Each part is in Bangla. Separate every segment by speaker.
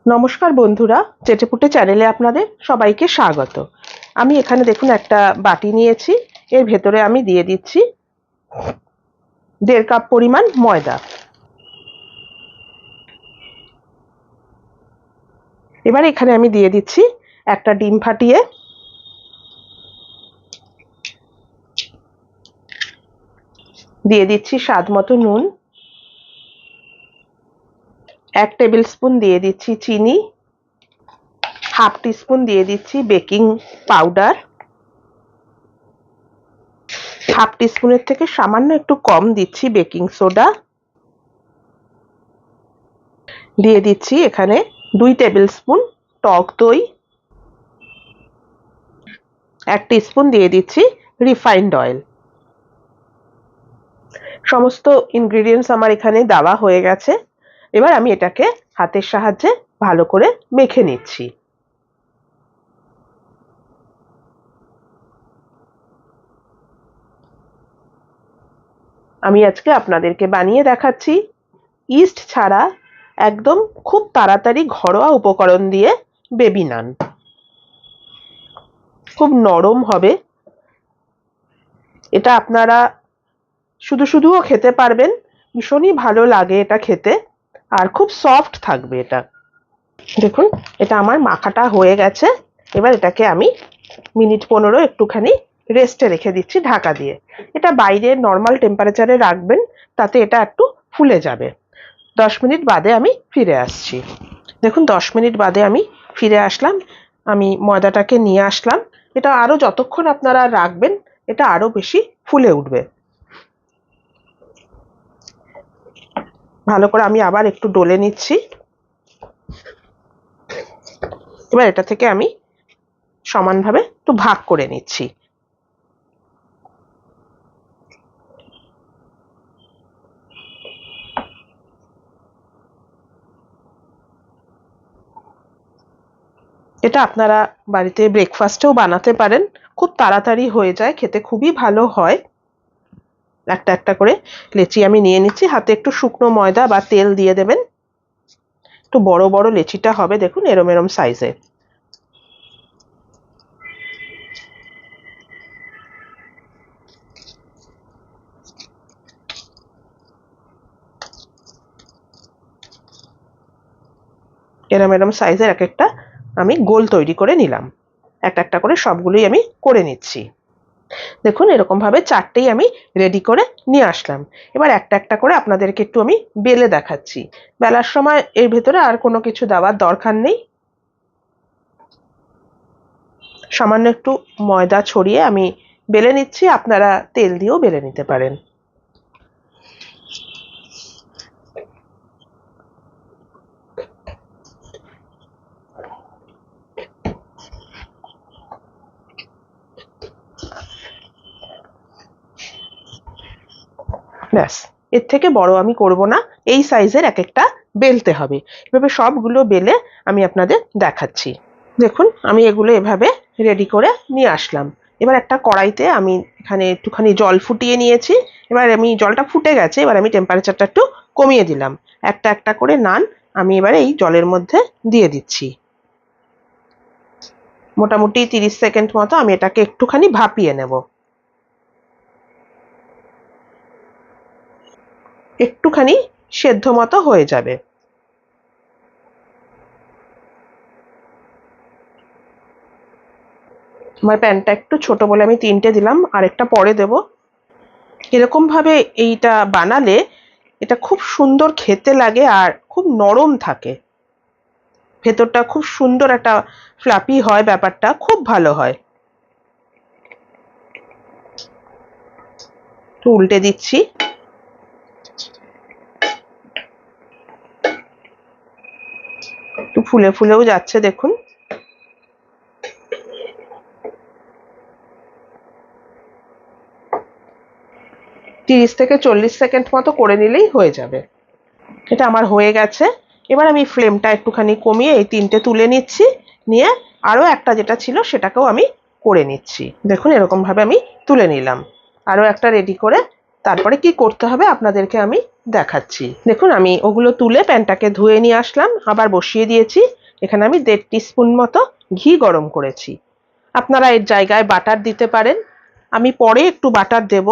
Speaker 1: নমস্কার বন্ধুরা, চেটেপুটে চ্যানেলে আপনাদের সবাইকে স্বাগত। আমি এখানে দেখুন একটা বাটি নিয়েছি, এর ভেতরে আমি দিয়ে দিচ্ছি 1.5 কাপ পরিমাণ ময়দা। এবার এখানে আমি দিয়ে দিচ্ছি একটা ডিম ফাটিয়ে, দিয়ে দিচ্ছি স্বাদ মতো নুন, 1 টেবিল স্পুন দিয়ে দিচ্ছি চিনি, হাফ টিস্পুন দিয়ে দিচ্ছি বেকিং পাউডার, হাফ টিস্পুনের থেকে সামান্য একটু কম দিচ্ছি বেকিং সোডা, দিয়ে দিচ্ছি এখানে 2 টেবিল স্পুন টক দই, 1 টিস্পুন দিয়ে দিচ্ছি রিফাইন্ড অয়েল। সমস্ত ইনগ্রেডিয়েন্টস আমার এখানে দেওয়া হয়ে গেছে। এবার আমি এটাকে হাতের সাহায্যে ভালো করে মেখে নিচ্ছি। আমি আজকে আপনাদেরকে বানিয়ে দেখাচ্ছি ইস্ট ছাড়া একদম খুব তাড়াতাড়ি ঘরোয়া উপকরণ দিয়ে বেবি নান। খুব নরম হবে এটা, আপনারা শুধুও খেতে পারবেন, ভীষণই ভালো লাগে এটা খেতে, আর খুব সফট থাকবে এটা। দেখুন এটা আমার মাখাটা হয়ে গেছে। এবার এটাকে আমি মিনিট 15 একটুখানি রেস্টে রেখে দিচ্ছি ঢাকা দিয়ে। এটা বাইরে নর্মাল টেম্পারেচারে রাখবেন, তাতে এটা একটু ফুলে যাবে। 10 মিনিট বাদে আমি ফিরে আসছি। দেখুন 10 মিনিট বাদে আমি ফিরে আসলাম। আমি ময়দাটাকে নিয়ে আসলাম। এটা আরো যতক্ষণ আপনারা রাখবেন এটা আরো বেশি ফুলে উঠবে। ভালো করে আমি আবার একটু ডলে নিচ্ছি। এবার এটা থেকে আমি সমানভাবে একটু ভাগ করে নিচ্ছি। এটা আপনারা বাড়িতে ব্রেকফাস্টেও বানাতে পারেন, খুব তাড়াতাড়ি হয়ে যায়, খেতে খুবই ভালো হয়। একটা একটা করে লেচি আমি নিয়ে নিচ্ছি। হাতে একটু শুকনো ময়দা বা তেল দিয়ে দেবেন। একটু বড় বড় লেচিটা হবে, দেখুন এরম এরম সাইজে। এরম এরম সাইজের এক একটা আমি গোল তৈরি করে নিলাম। একটা একটা করে সবগুলোই আমি করে নিচ্ছি। দেখুন এরকম ভাবে 4টেই আমি রেডি করে নিয়ে আসলাম। এবার একটা একটা করে আপনাদেরকে একটু আমি বেলে দেখাচ্ছি। বেলার সময় এর ভেতরে আর কোনো কিছু দেওয়ার দরকার নেই। সামান্য একটু ময়দা ছড়িয়ে আমি বেলে নিচ্ছি, আপনারা তেল দিয়েও বেলে নিতে পারেন। ব্যাস, এর থেকে বড় আমি করব না, এই সাইজের এক একটা বেলতে হবে। এভাবে সবগুলো বেলে আমি আপনাদের দেখাচ্ছি। দেখুন আমি এগুলো এভাবে রেডি করে নিয়ে আসলাম। এবার একটা কড়াইতে আমি এখানে একটুখানি জল ফুটিয়ে নিয়েছি। এবার আমি জলটা ফুটে গেছে, এবার আমি টেম্পারেচারটা একটু কমিয়ে দিলাম। একটা একটা করে নান আমি এবারে এই জলের মধ্যে দিয়ে দিচ্ছি। মোটামুটি 30 সেকেন্ড মতো আমি এটাকে একটুখানি ভাপিয়ে নেব। একটুখানি সেদ্ধ মতো হয়ে যাবে। আমার প্যানটা একটু ছোট বলে আমি 3টে দিলাম, আরেকটা পরে দেব। এরকম ভাবে এইটা বানালে এটা খুব সুন্দর খেতে লাগে আর খুব নরম থাকে, ভেতরটা খুব সুন্দর একটা ফ্লাফি হয়, ব্যাপারটা খুব ভালো হয়। একটু উল্টে দিচ্ছি। একটু ফুলে ফুলেও যাচ্ছে দেখুন। তিরিশ থেকে 40 সেকেন্ড মতো করে নিলেই হয়ে যাবে। এটা আমার হয়ে গেছে। এবার আমি ফ্লেমটা একটুখানি কমিয়ে এই 3টে তুলে নিচ্ছি, নিয়ে আরো একটা যেটা ছিল সেটাকেও আমি করে নিচ্ছি। দেখুন এরকম ভাবে আমি তুলে নিলাম। আরো একটা রেডি করে তারপরে কি করতে হবে আপনাদেরকে আমি দেখাচ্ছি। দেখুন আমি ওগুলো তুলে প্যানটাকে ধুয়ে নিয়ে আসলাম, আবার বসিয়ে দিয়েছি। এখানে আমি 1.5 টিস্পুন মতো ঘি গরম করেছি। আপনারা এর জায়গায় বাটার দিতে পারেন, আমি পরে একটু বাটার দেব।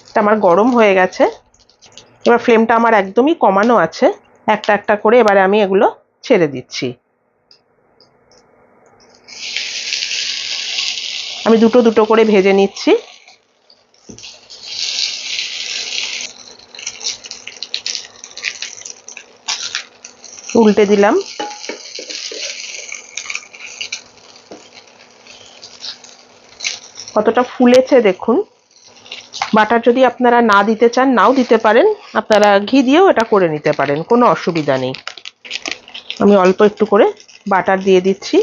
Speaker 1: এটা আমার গরম হয়ে গেছে, এবার ফ্লেমটা আমার একদমই কমানো আছে। একটা একটা করে এবারে আমি এগুলো ছেড়ে দিচ্ছি। আমি দুটো দুটো করে ভেজে নিচ্ছি। উল্টে দিলাম। কতটা ফুলেছে দেখুন। বাটার যদি আপনারা না দিতে চান নাও দিতে পারেন, আপনারা ঘি দিয়েও এটা করে নিতে পারেন, কোনো অসুবিধা নেই। আমি অল্প একটু করে বাটার দিয়ে দিচ্ছি।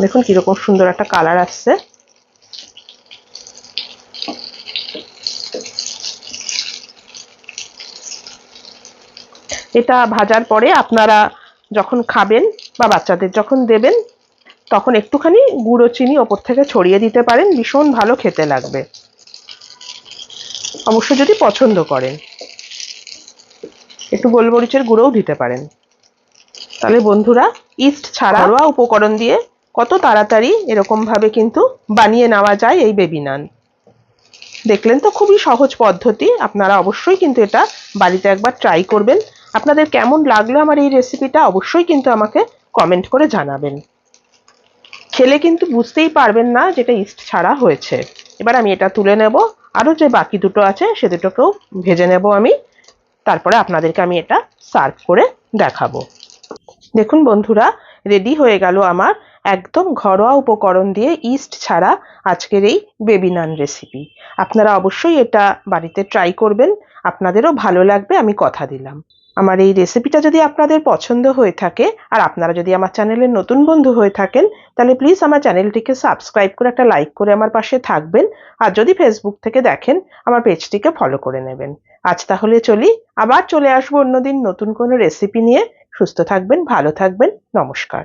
Speaker 1: দেখুন কিরকম সুন্দর একটা কালার আসছে। এটা ভাজার পরে আপনারা যখন খাবেন বা বাচ্চাদের যখন দেবেন তখন একটুখানি গুঁড়ো চিনি ওপর থেকে ছড়িয়ে দিতে পারেন, ভীষণ ভালো খেতে লাগবে, অবশ্য যদি পছন্দ করেন। একটু গোলমরিচের গুঁড়োও দিতে পারেন। তাহলে বন্ধুরা, ইস্ট ছাড়া ঘরোয়া উপকরণ দিয়ে কত তাড়াতাড়ি এরকম ভাবে কিন্তু বানিয়ে নেওয়া যায় এই বেবি নান। দেখলেন তো, খুবই সহজ পদ্ধতি। আপনারা অবশ্যই কিন্তু এটা বাড়িতে একবার ট্রাই করবেন। আপনাদের কেমন লাগলো আমার এই রেসিপিটা অবশ্যই কিন্তু আমাকে কমেন্ট করে জানাবেন। খেলে কিন্তু বুঝতেই পারবেন না যেটা ইস্ট ছাড়া হয়েছে। এবার আমি এটা তুলে নেব, আরো যে বাকি দুটো আছে সে দুটোকেও ভেজে নেব আমি। তারপরে আপনাদেরকে আমি এটা সার্ভ করে দেখাবো। দেখুন বন্ধুরা, রেডি হয়ে গেল আমার একদম ঘরোয়া উপকরণ দিয়ে ইস্ট ছাড়া আজকের এই বেবি নান রেসিপি। আপনারা অবশ্যই এটা বাড়িতে ট্রাই করবেন, আপনাদেরও ভালো লাগবে, আমি কথা দিলাম। আমার এই রেসিপিটা যদি আপনাদের পছন্দ হয়ে থাকে আর আপনারা যদি আমার চ্যানেলের নতুন বন্ধু হয়ে থাকেন, তাহলে প্লিজ আমার চ্যানেলটিকে সাবস্ক্রাইব করে একটা লাইক করে আমার পাশে থাকবেন। আর যদি ফেসবুক থেকে দেখেন, আমার পেজটিকে ফলো করে নেবেন। আজ তাহলে চলি, আবার চলে আসবো অন্যদিন নতুন কোনো রেসিপি নিয়ে। সুস্থ থাকবেন, ভালো থাকবেন, নমস্কার।